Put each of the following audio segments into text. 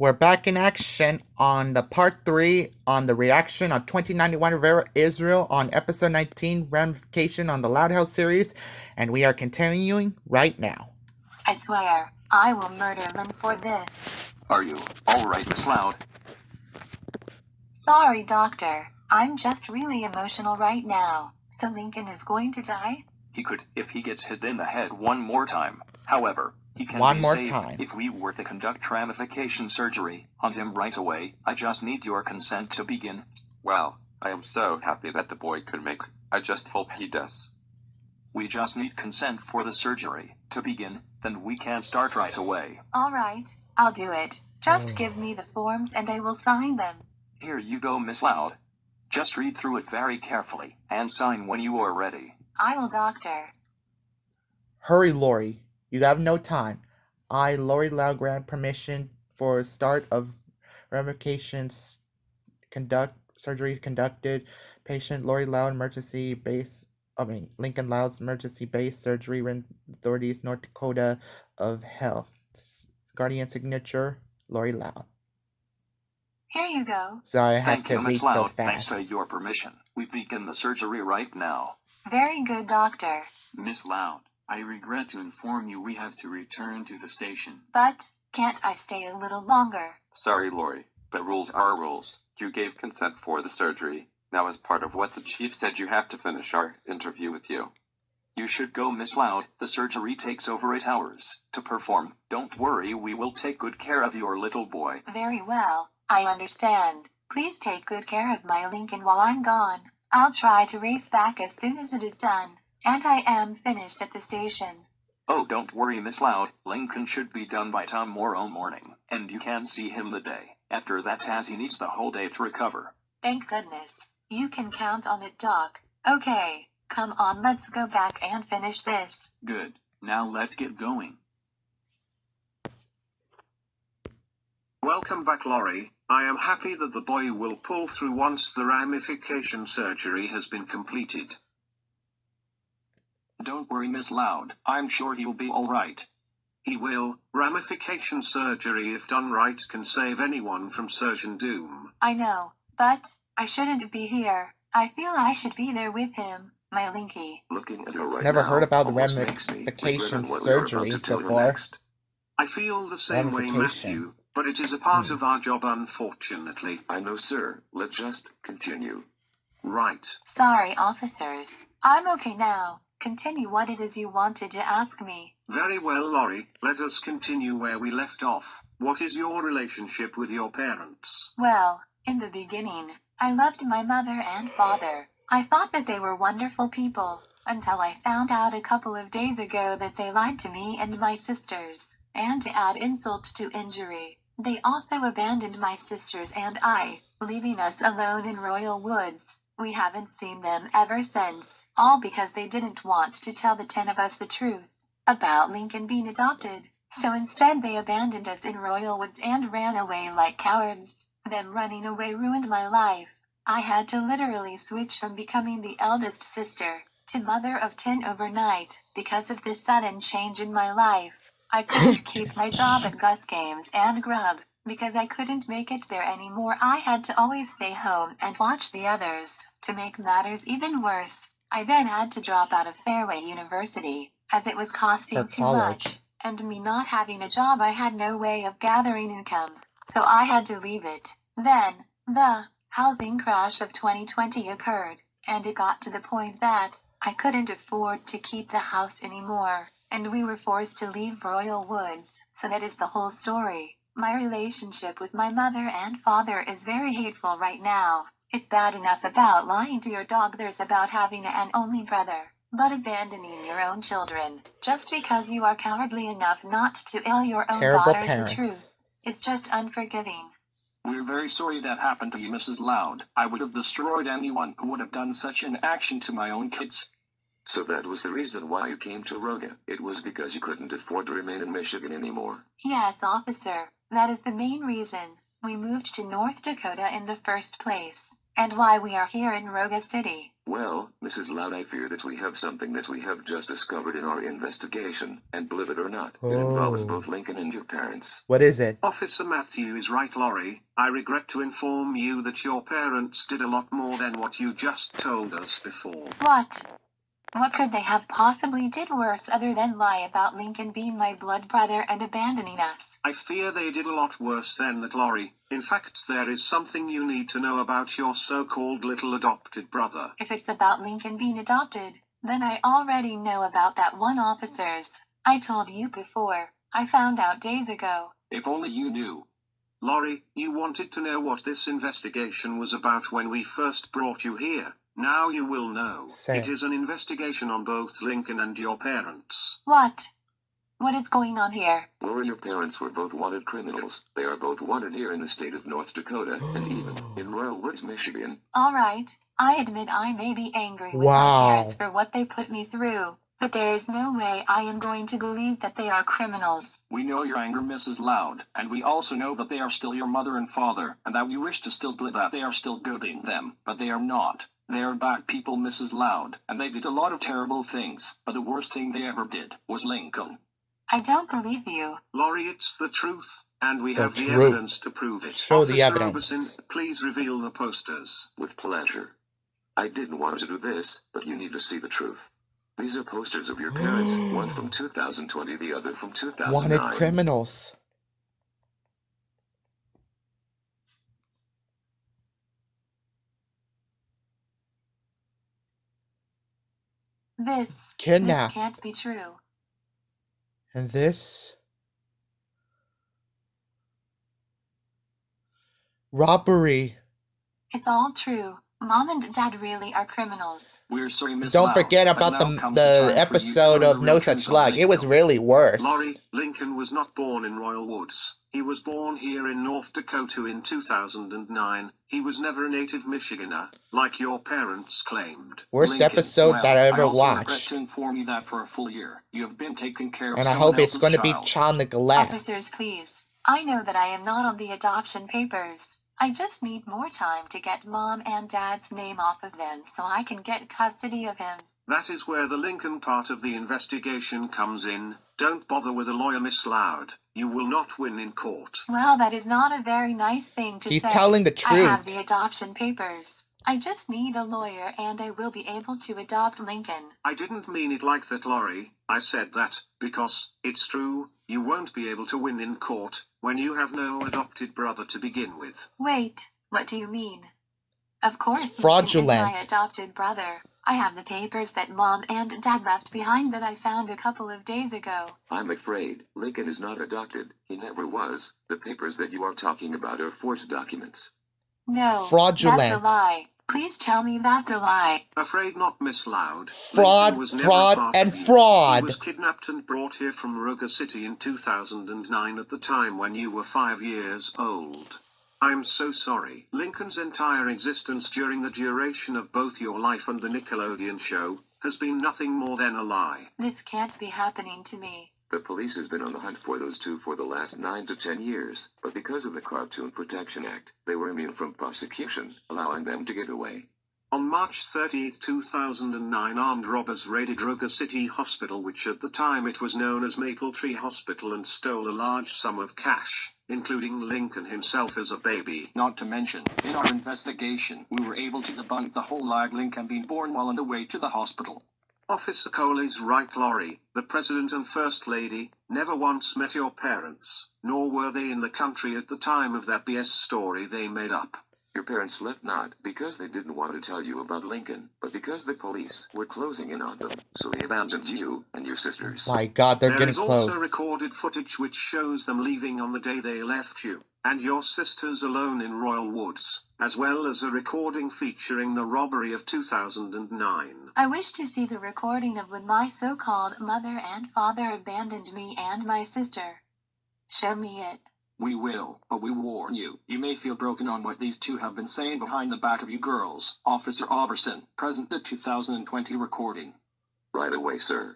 We're back in action on the part 3 on the reaction on 2091 Rivera Israel on episode 19 ramification on the Loud House series, and we are continuing right now. I swear, I will murder Lynn for this. Are you alright, Miss Loud? Sorry, Doctor. I'm just really emotional right now. So Lincoln is going to die? He could if he gets hit in the head one more time. However, he can One be more saved time. if we were to conduct ramification surgery on him right away. I just need your consent to begin. Well, I am so happy that the boy could make. I just hope he does. We just need consent for the surgery to begin, then we can start right away. Alright, I'll do it. Just give me the forms and I will sign them. Here you go, Miss Loud. Just read through it very carefully and sign when you are ready. I will, Doctor. Hurry, Lori. You have no time. I, Lori Loud, grant permission for start of ramifications surgery conducted. Patient Lori Loud, Lincoln Loud's emergency base surgery, authorities, North Dakota of Health. Guardian signature, Lori Loud. Here you go. Sorry, I had Thank to you, read Miss so Loud. fast. Thanks for your permission. We begin the surgery right now. Very good, Doctor. Miss Loud, I regret to inform you we have to return to the station. But, can't I stay a little longer? Sorry, Lori, but rules are rules. You gave consent for the surgery. Now, as part of what the chief said, you have to finish our interview with you. You should go, Miss Loud. The surgery takes over 8 hours to perform. Don't worry, we will take good care of your little boy. Very well, I understand. Please take good care of my Lincoln while I'm gone. I'll try to race back as soon as it is done, and I am finished at the station. Oh, don't worry, Miss Loud. Lincoln should be done by tomorrow morning, and you can see him the day after that, as he needs the whole day to recover. Thank goodness. You can count on it, Doc. Okay, come on, let's go back and finish this. Good. Now let's get going. Welcome back, Lori. I am happy that the boy will pull through once the ramification surgery has been completed. Don't worry, Miss Loud. I'm sure he'll be alright. He will. Ramification surgery, if done right, can save anyone from surgeon doom. I know, but I shouldn't be here. I feel I should be there with him, my Linky. Looking at her right Never now heard about the almost makes me ramification regret what we are about surgery to tell you before. next. I feel the same way, Ramification. Matthew, but it is a part of our job, unfortunately. I know, sir. Let's just continue. Right. Sorry, officers. I'm okay now. Continue what it is you wanted to ask me. Very well, Lori. Let us continue where we left off. What is your relationship with your parents? Well, in the beginning, I loved my mother and father. I thought that they were wonderful people, until I found out a couple of days ago that they lied to me and my sisters. And to add insult to injury, they also abandoned my sisters and I, leaving us alone in Royal Woods. We haven't seen them ever since, all because they didn't want to tell the 10 of us the truth about Lincoln being adopted. So instead they abandoned us in Royal Woods and ran away like cowards. Them running away ruined my life. I had to literally switch from becoming the eldest sister to mother of 10 overnight because of this sudden change in my life. I couldn't keep my job at Gus Games and Grub because I couldn't make it there anymore. I had to always stay home and watch the others. To make matters even worse, I then had to drop out of Fairway University as it was costing For too college. much, and me not having a job, I had no way of gathering income, so I had to leave it. Then, the housing crash of 2020 occurred, and it got to the point that I couldn't afford to keep the house anymore, and we were forced to leave Royal Woods. So that is the whole story. My relationship with my mother and father is very hateful right now. It's bad enough about lying to your dog, there's about having an only brother. But abandoning your own children, just because you are cowardly enough not to tell your own Terrible daughters parents. the truth, is just unforgiving. We're very sorry that happened to you, Mrs. Loud. I would have destroyed anyone who would have done such an action to my own kids. So that was the reason why you came to Roga. It was because you couldn't afford to remain in Michigan anymore. Yes, officer, that is the main reason. We moved to North Dakota in the first place. and why we are here in Roga City. Well, Mrs. Loud, I fear that we have something that we have just discovered in our investigation, and believe it or not, it involves both Lincoln and your parents. What is it? Officer Matthew is right, Laurie. I regret to inform you that your parents did a lot more than what you just told us before. What? What could they have possibly did worse other than lie about Lincoln being my blood brother and abandoning us? I fear they did a lot worse than that, Laurie. In fact, there is something you need to know about your so-called little adopted brother. If it's about Lincoln being adopted, then I already know about that one, officers. I told you before. I found out days ago. If only you knew. Laurie, you wanted to know what this investigation was about when we first brought you here. Now you will know. Say It is an investigation on both Lincoln and your parents. What? What is going on here? Laura, your parents were both wanted criminals. They are both wanted here in the state of North Dakota, and even in Royal Woods, Michigan. Alright, I admit I may be angry with Wow. my parents for what they put me through, but there is no way I am going to believe that they are criminals. We know your anger, Mrs. Loud, and we also know that they are still your mother and father, and that you wish to still believe that they are still gooding them, but they are not. They are bad people, Mrs. Loud, and they did a lot of terrible things, but the worst thing they ever did was Lincoln. I don't believe you. Laurie, it's the truth, and we The have the truth. evidence to prove it. Show the Officer evidence. Roberson, please reveal the posters. With pleasure. I didn't want to do this, but you need to see the truth. These are posters of your parents, one from 2020, the other from 2009. Wanted criminals. This Kidnap. can't be true. And this? Robbery. It's all true. Mom and Dad really are criminals. We're sorry, Miss Don't Loud, forget but about now the comes time for you episode to learn of the No real Such truth of Luck. It was Lincoln. really worse. Laurie, Lincoln was not born in Royal Woods. He was born here in North Dakota in 2009. He was never a native Michiganer, like your parents claimed. Worst Lincoln, episode well, that I ever also regret watched. to inform you that for a full year, you have been taking care of And I someone hope it's else's going to be child. child neglect. Officers, please. I know that I am not on the adoption papers. I just need more time to get Mom and Dad's name off of them so I can get custody of him. That is where the Lincoln part of the investigation comes in. Don't bother with a lawyer, Miss Loud. You will not win in court. Well, that is not a very nice thing to He's say. telling the I have truth. the adoption papers. I just need a lawyer and I will be able to adopt Lincoln. I didn't mean it like that, Laurie. I said that because it's true. You won't be able to win in court when you have no adopted brother to begin with. Wait, what do you mean? Of course, It's Lincoln is fraudulent. my adopted brother. I have the papers that Mom and Dad left behind that I found a couple of days ago. I'm afraid Lincoln is not adopted. He never was. The papers that you are talking about are forged documents. No, Fraudulent. that's a lie. Please tell me that's a lie. Afraid not, Miss Loud. Fraud, Lincoln was never fraud, part and of you. fraud. He was kidnapped and brought here from Roga City in 2009 at the time when you were 5 years old. I'm so sorry. Lincoln's entire existence during the duration of both your life and the Nickelodeon show has been nothing more than a lie. This can't be happening to me. The police has been on the hunt for those two for the last 9 to 10 years, but because of the Cartoon Protection Act, they were immune from prosecution, allowing them to get away. On March 30, 2009, armed robbers raided Roga City Hospital, which at the time it was known as Maple Tree Hospital, and stole a large sum of cash, including Lincoln himself as a baby. Not to mention, in our investigation, we were able to debunk the whole lie of Lincoln being born while on the way to the hospital. Officer Cole is right, Laurie. The President and First Lady never once met your parents, nor were they in the country at the time of that BS story they made up. Your parents left not because they didn't want to tell you about Lincoln, but because the police were closing in on them, so they abandoned you and your sisters. My God, they're There getting is close. also recorded footage which shows them leaving on the day they left you, and your sisters alone in Royal Woods, as well as a recording featuring the robbery of 2009. I wish to see the recording of when my so-called mother and father abandoned me and my sister. Show me it. We will, but we warn you, you may feel broken on what these two have been saying behind the back of you girls. Officer Auberson, present the 2020 recording. Right away, sir.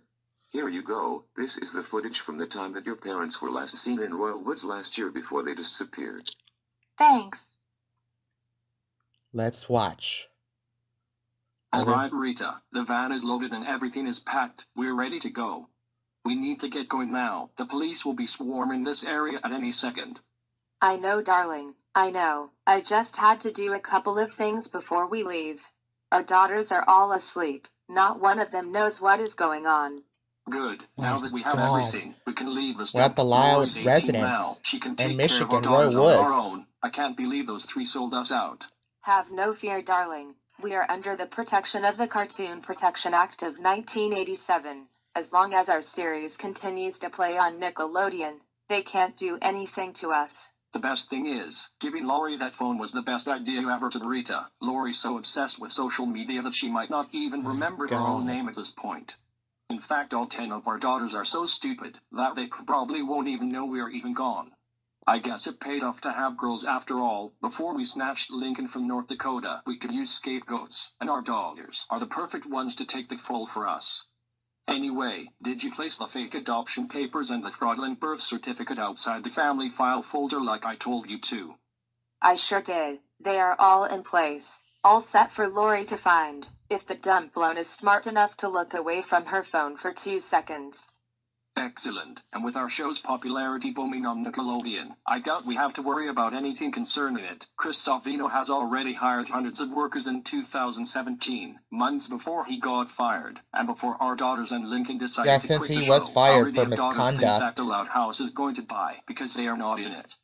Here you go. This is the footage from the time that your parents were last seen in Royal Woods last year before they disappeared. Thanks. Let's watch. Alright, Rita. The van is loaded and everything is packed. We're ready to go. We need to get going now. The police will be swarming this area at any second. I know, darling. I know. I just had to do a couple of things before we leave. Our daughters are all asleep. Not one of them knows what is going on. Good. My Now that we have God. everything, we can leave the We're state. at the Loud Lori's 18 residence now. She can in take care of our Michigan, Roy daughters on our Woods. own. I can't believe those three sold us out. Have no fear, darling. We are under the protection of the Cartoon Protection Act of 1987. As long as our series continues to play on Nickelodeon, they can't do anything to us. The best thing is, giving Lori that phone was the best idea ever, to Rita. Lori's so obsessed with social media that she might not even remember her own God. name at this point. In fact, all 10 of our daughters are so stupid that they probably won't even know we are even gone. I guess it paid off to have girls after all. Before we snatched Lincoln from North Dakota, we could use scapegoats, and our daughters are the perfect ones to take the fall for us. Anyway, did you place the fake adoption papers and the fraudulent birth certificate outside the family file folder like I told you to? I sure did. They are all in place. All set for Lori to find, if the dumb blown is smart enough to look away from her phone for 2 seconds. Excellent. And with our show's popularity booming on Nickelodeon, I doubt we have to worry about anything concerning it. Chris Savino has already hired hundreds of workers in 2017, months before he got fired, and before our daughters and Lincoln decided Yeah, to since quit he the was show. fired Already for have daughters think that misconduct. the Loud House is going to die because they are not in it.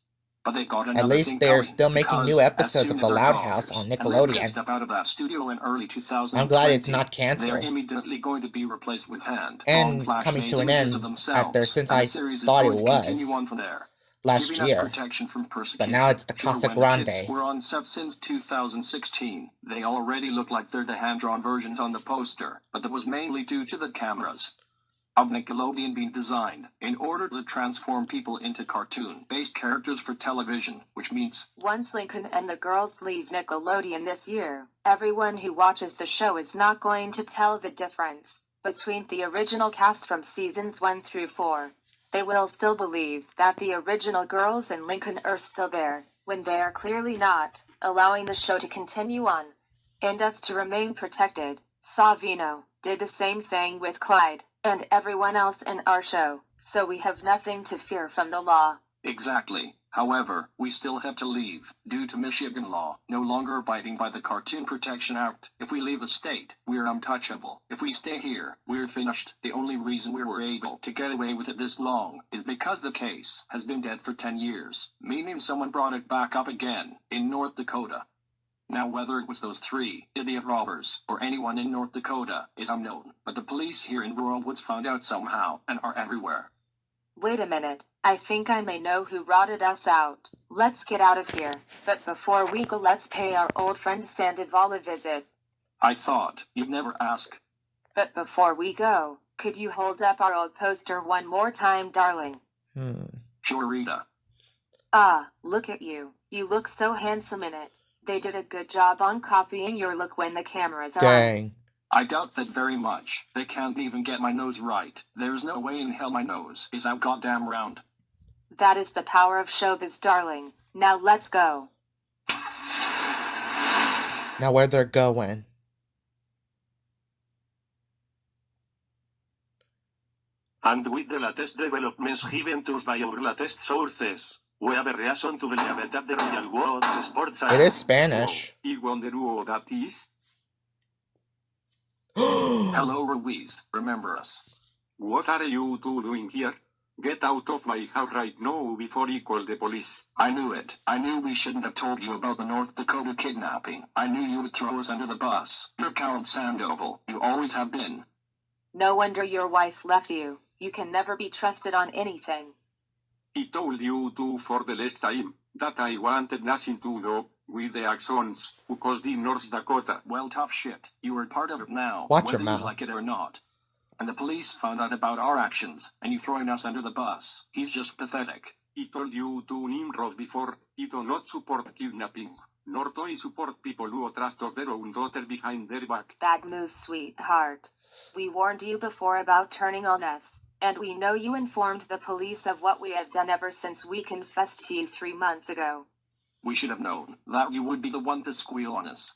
But they got At another least thing they are coming, still making new because as episodes soon of as The our Loud House daughters on and Lincoln Nickelodeon. step out of that studio in early 2020, I'm glad it's not they are canceled immediately going to be replaced with and drawn flash coming to an images of end after, themselves, since and the I series is thought it going to continue was on from there, last giving us year. protection from But now persecution. it's the Sure, Casa when the kids Grande. were on set since 2016, they already look like they're the hand-drawn versions on the poster, but that was mainly due to the cameras of Nickelodeon being designed in order to transform people into cartoon-based characters for television, which means Once Lincoln and the girls leave Nickelodeon this year, everyone who watches the show is not going to tell the difference between the original cast from seasons 1 through 4. They will still believe that the original girls and Lincoln are still there, when they are clearly not, allowing the show to continue on and us to remain protected. Savino did the same thing with Clyde and everyone else in our show, so we have nothing to fear from the law. exactly. However, we still have to leave, due to Michigan law, no longer abiding by the Cartoon Protection Act. If we leave the state, we're untouchable. If we stay here, we're finished. The only reason we were able to get away with it this long is because the case has been dead for 10 years, meaning someone brought it back up again, in North Dakota. Now, whether it was those three idiot robbers or anyone in North Dakota is unknown, but the police here in Rural Woods found out somehow and are everywhere. Wait a minute, I think I may know who rotted us out. Let's get out of here, but before we go, let's pay our old friend Sandoval a visit. I thought you'd never ask. But before we go, could you hold up our old poster one more time, darling? Sure, Rita. Ah, look at you. You look so handsome in it. They did a good job on copying your look when the cameras are on. Dang. I doubt that very much. They can't even get my nose right. There's no way in hell my nose is that goddamn round. That is the power of showbiz, darling. Now let's go. Now where they're going. And with the latest developments given to us by our latest sources, we have a reason to believe that the Royal World's sports It is Spanish. I wonder who that is? Hello, Ruiz. Remember us? What are you two doing here? Get out of my house right now before I call the police. I knew it. I knew we shouldn't have told you about the North Dakota kidnapping. I knew you would throw us under the bus. You're Count Sandoval. You always have been. No wonder your wife left you. You can never be trusted on anything. I told you two for the last time that I wanted nothing to do with the actions who caused in North Dakota. Well, tough shit. You are part of it now, Watch whether your mouth. you like it or not. And the police found out about our actions, and you throwing us under the bus. He's just pathetic. I told you two Nimrods before, I do not support kidnapping, nor do I support people who trust of their own daughter behind their back. Bad move, sweetheart. We warned you before about turning on us, and we know you informed the police of what we have done ever since we confessed to you 3 months ago. We should have known that you would be the one to squeal on us.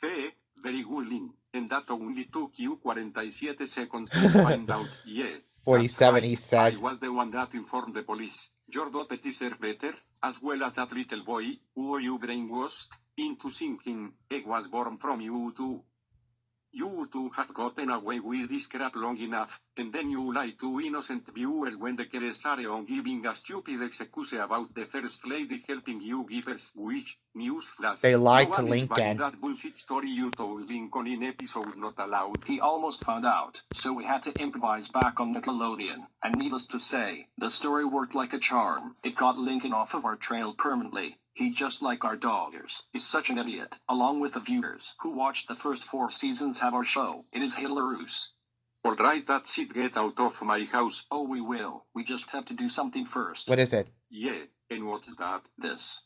Hey, very good, Lin. And that only took you 47 seconds to find out. Yeah. 47, right. he said. I was the one that informed the police. Your daughter deserves better, as well as that little boy, who you brainwashed into thinking egg was born from you too. You two have gotten away with this crap long enough, and then you lie to innocent viewers when the cameras are on giving a stupid excuse about the first lady helping you give her which newsflash. They lied no to one is buying Lincoln. that bullshit story you told Lincoln in episode not allowed. He almost found out, so we had to improvise back on Nickelodeon. And needless to say, the story worked like a charm. It got Lincoln off of our trail permanently. He, just like our daughters, is such an idiot. Along with the viewers who watched the first 4 seasons have our show. It is hilarious. Alright, that's it. Get out of my house. Oh, we will. We just have to do something first. What is it? Yeah, and what's that? This.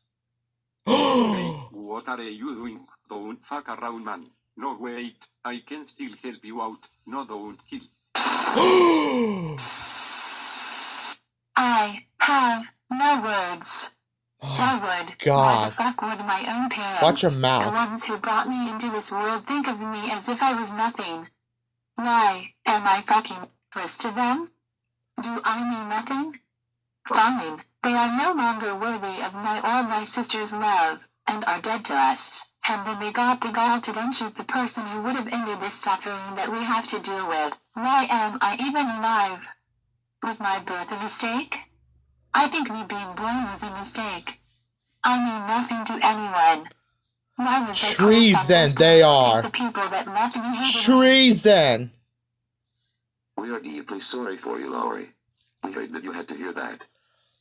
Hey, what are you doing? Don't fuck around, man. No, wait. I can still help you out. No, don't kill. I have no words. Why would? Why the fuck would my own parents, Watch your mouth. the ones who brought me into this world, think of me as if I was nothing? Why am I fucking worthless to them? Do I mean nothing? Fine. They are no longer worthy of my or my sister's love, and are dead to us. And then they got the gall to then shoot the person who would have ended this suffering that we have to deal with. Why am I even alive? Was my birth a mistake? I think me being born was a mistake. I mean nothing to anyone. Why would they Treason, they are. the people that left me hated me? Treason. We are deeply sorry for you, Lowry. We hate that you had to hear that.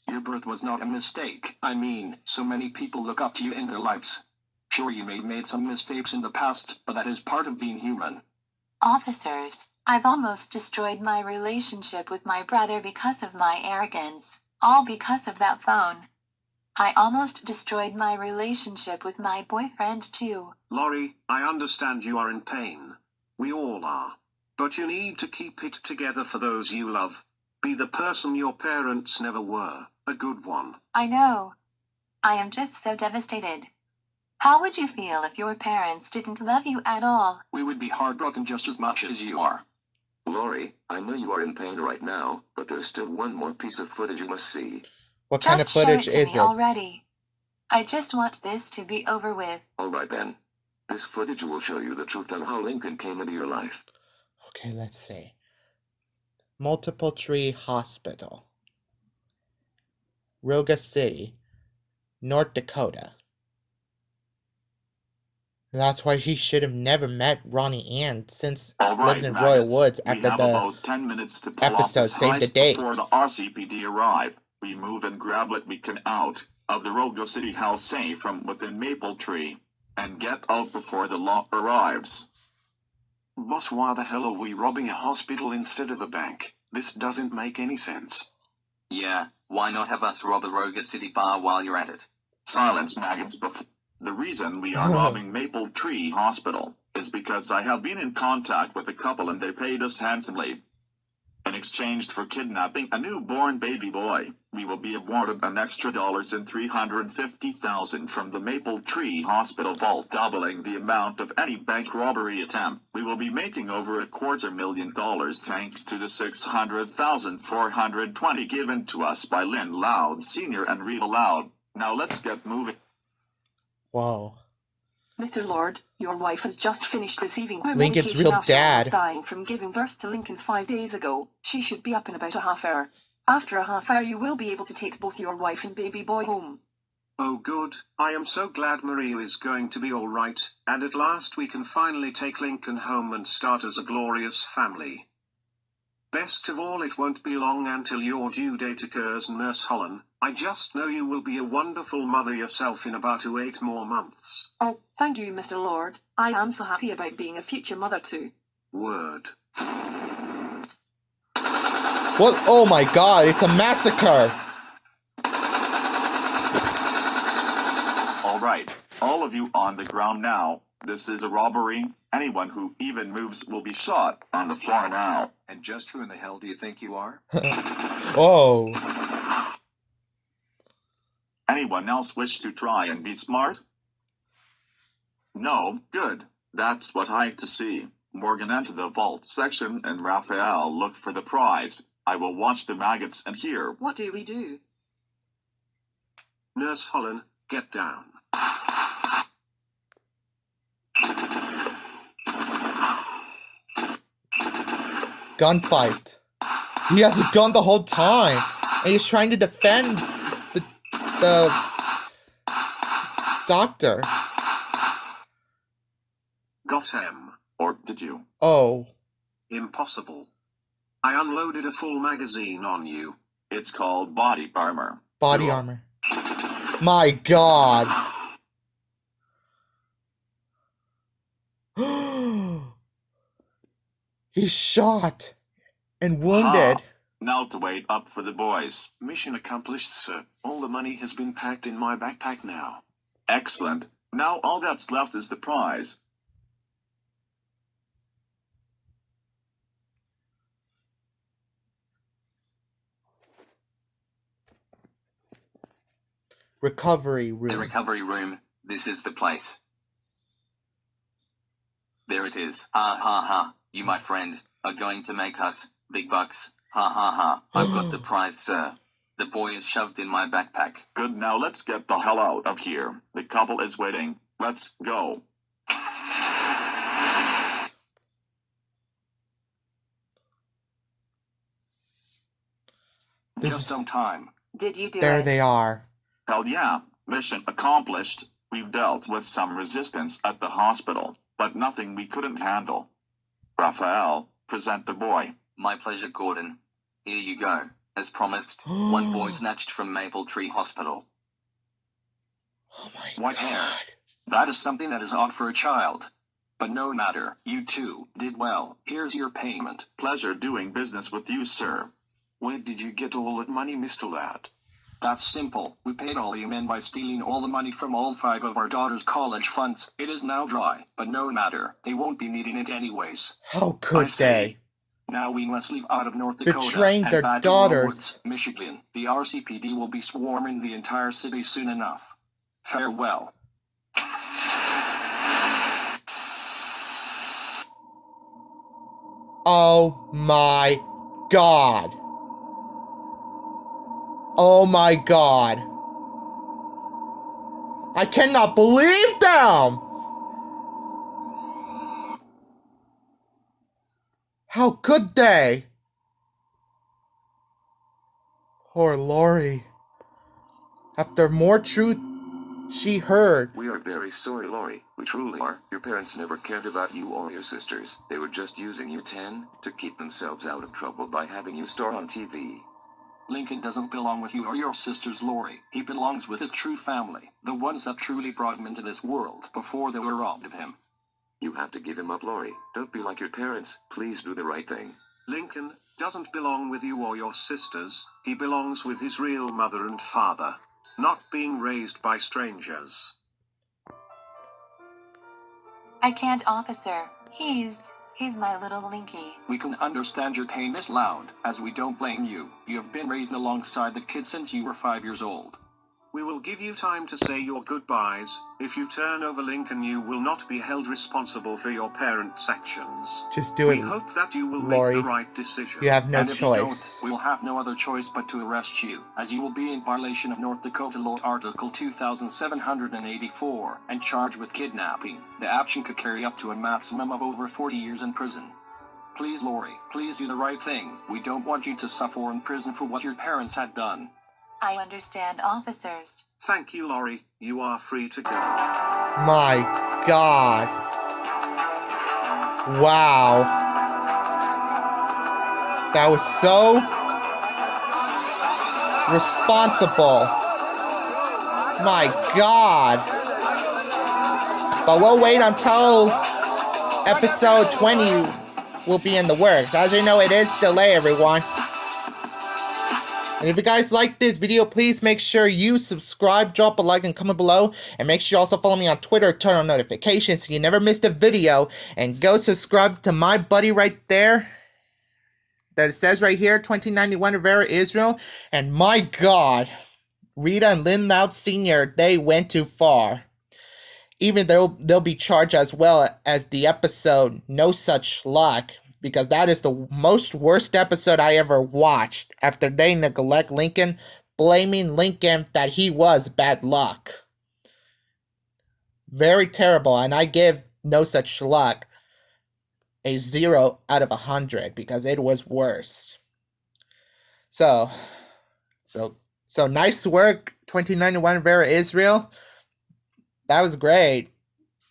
Your birth was not a mistake. I mean, so many people look up to you in their lives. Sure, you may have made some mistakes in the past, but that is part of being human. Officers, I've almost destroyed my relationship with my brother because of my arrogance. All because of that phone. I almost destroyed my relationship with my boyfriend too. Lori, I understand you are in pain. We all are. But you need to keep it together for those you love. Be the person your parents never were, a good one. I know. I am just so devastated. How would you feel if your parents didn't love you at all? We would be heartbroken just as much as you are. Lori, I know you are in pain right now, but there's still one more piece of footage you must see. What kind of footage Just show it to is me it? already. I just want this to be over with. Alright then. This footage will show you the truth on how Lincoln came into your life. Okay, let's see. Multiple Tree Hospital. Roga City, North Dakota. That's why he should have never met Ronnie Ann since lived in Royal Woods after we have the about 10 minutes to pull off episode this Save the heist Date. before the RCPD arrive. We move and grab what we can out of the Rogo City house safe from within Maple Tree and get out before the law arrives. Boss, why the hell are we robbing a hospital instead of a bank? This doesn't make any sense. Yeah, why not have us rob a Roga City bar while you're at it? Silence, maggots. The reason we are robbing Maple Tree Hospital is because I have been in contact with a couple and they paid us handsomely. In exchange for kidnapping a newborn baby boy, we will be awarded an extra $350,000 from the Maple Tree Hospital vault, doubling the amount of any bank robbery attempt. We will be making over $250,000 thanks to the $600,420 given to us by Lynn Loud Sr. and Rita Loud. Now let's get moving. Whoa. Mr. Lord, your wife has just finished receiving her Lincoln's medication real after dad. almost dying from giving birth to Lincoln 5 days ago. She should be up in about a half hour. After a half hour you will be able to take both your wife and baby boy home. Oh good, I am so glad Maria is going to be alright, and at last we can finally take Lincoln home and start as a glorious family. Best of all, it won't be long until your due date occurs, Nurse Holland. I just know you will be a wonderful mother yourself in about 8 more months. Oh, thank you, Mr. Lord. I am so happy about being a future mother too. Word. What? Oh my god, it's a massacre! Alright, all of you on the ground now. This is a robbery. Anyone who even moves will be shot on the floor now. And just who in the hell do you think you are? Oh. Anyone else wish to try and be smart? No, good. That's what I like to see. Morgan entered the vault section and Raphael looked for the prize. I will watch the maggots and hear. What do we do? Nurse Holland, get down. Gunfight. He has a gun the whole time, and he's trying to defend the doctor. Got him. Or did you? Oh. Impossible. I unloaded a full magazine on you. It's called body armor. Body Cool. armor. My God. He's shot and wounded. Aha. Now to wait up for the boys. Mission accomplished, sir. All the money has been packed in my backpack now. Excellent. Now all that's left is the prize. Recovery room. The recovery room. This is the place. There it is. Ha ha ha. You, my friend, are going to make us big bucks. Ha ha ha. I've got the prize, sir. The boy is shoved in my backpack. Good, now let's get the hell out of here. The couple is waiting. Let's go. Just on time. Did you do There it? they are. Hell yeah. Mission accomplished. We've dealt with some resistance at the hospital, but nothing we couldn't handle. Raphael, present the boy. My pleasure, Gordon. Here you go. As promised, one boy snatched from Maple Tree Hospital. Oh my White God. hair. That is something that is odd for a child. But no matter, you two did well. Here's your payment. Pleasure doing business with you, sir. Where did you get all that money, Mr. Lad? That's simple. We paid all you men by stealing all the money from all 5 of our daughters' college funds. It is now dry, but no matter. They won't be needing it anyways. How could they? Now we must leave out of North Dakota Betraying and their back to daughters. Woods, Michigan. The RCPD will be swarming the entire city soon enough. Farewell. Oh my God. Oh my God. I cannot believe them! How could they? Poor Lori. After more truth she heard. We are very sorry, Lori. We truly are. Your parents never cared about you or your sisters. They were just using you to keep themselves out of trouble by having you star on TV. Lincoln doesn't belong with you or your sisters, Lori. He belongs with his true family, the ones that truly brought him into this world before they were robbed of him. You have to give him up, Lori. Don't be like your parents. Please do the right thing. Lincoln doesn't belong with you or your sisters. He belongs with his real mother and father. Not being raised by strangers. I can't, officer. He's my little Linky. We can understand your pain, Miss Loud, as we don't blame you. You have been raised alongside the kid since you were 5 years old. We will give you time to say your goodbyes. If you turn over Lincoln, you will not be held responsible for your parents' actions. Just do We it, hope that you will Lori. make the right decision. You have no And if you don't, choice. we will have no other choice but to arrest you, as you will be in violation of North Dakota Law Article 2784 and charged with kidnapping. The action could carry up to a maximum of over 40 years in prison. Please, Lori, please do the right thing. We don't want you to suffer in prison for what your parents had done. I understand, officers. Thank you, Lori. You are free to go. My God. Wow. That was so responsible. My God. But we'll wait until episode 20 will be in the works. As you know, it is delay, everyone. And if you guys like this video, please make sure you subscribe, drop a like, and comment below. And make sure you also follow me on Twitter, turn on notifications so you never missed a video. And go subscribe to my buddy right there. That it says right here, 2091 Rivera, Israel. And my God, Rita and Lynn Loud Sr., they went too far. Even though they'll be charged as well as the episode No Such Luck, because that is the most worst episode I ever watched after they neglect Lincoln, blaming Lincoln that he was bad luck. Very terrible, and I give No Such Luck a 0 out of 100 because it was worse. So nice work, 2091 Vera Israel. That was great.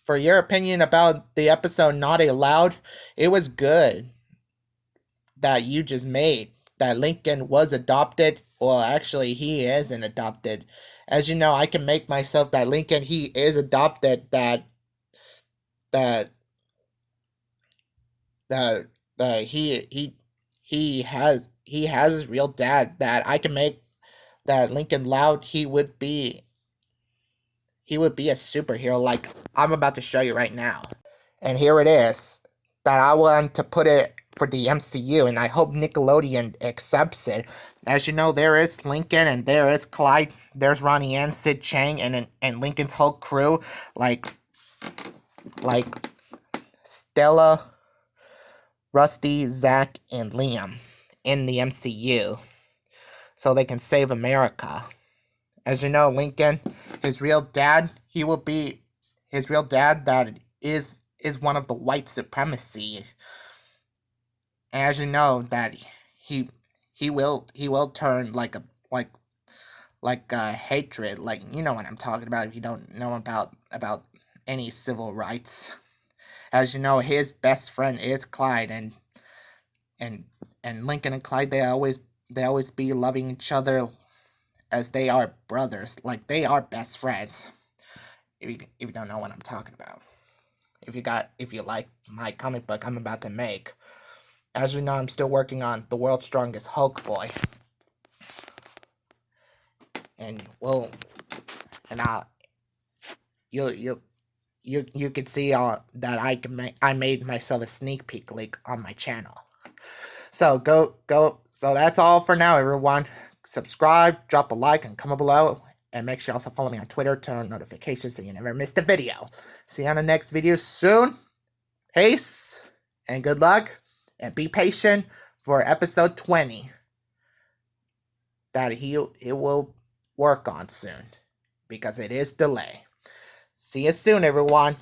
For your opinion about the episode Not Allowed, it was good that you just made. That Lincoln was adopted. Well, actually, he isn't adopted. As you know, I can make myself that Lincoln, he is adopted. That he has his real dad. That I can make that Lincoln Loud. He would be a superhero like I'm about to show you right now. And here it is. That I want to put it for the MCU, and I hope Nickelodeon accepts it. As you know, there is Lincoln, and there is Clyde. There's Ronnie and Sid Chang, and Lincoln's whole crew, like Stella, Rusty, Zach, and Liam in the MCU, so they can save America. As you know, Lincoln, his real dad, that is one of the white supremacy. As you know, that he will turn like a hatred, like, you know what I'm talking about if you don't know about any civil rights. As you know, his best friend is Clyde, and Lincoln and Clyde, they always be loving each other as they are brothers, like they are best friends. If you don't know what I'm talking about, if you like my comic book I'm about to make. As you know, I'm still working on the world's strongest Hulk boy, and you can see that I made myself a sneak peek link on my channel. So go. So that's all for now, everyone. Subscribe, drop a like, and comment below. And make sure you also follow me on Twitter, turn on notifications so you never miss a video. See you on the next video soon. Peace, and good luck, and be patient for episode 20 that it will work on soon, because it is delayed. See you soon, everyone.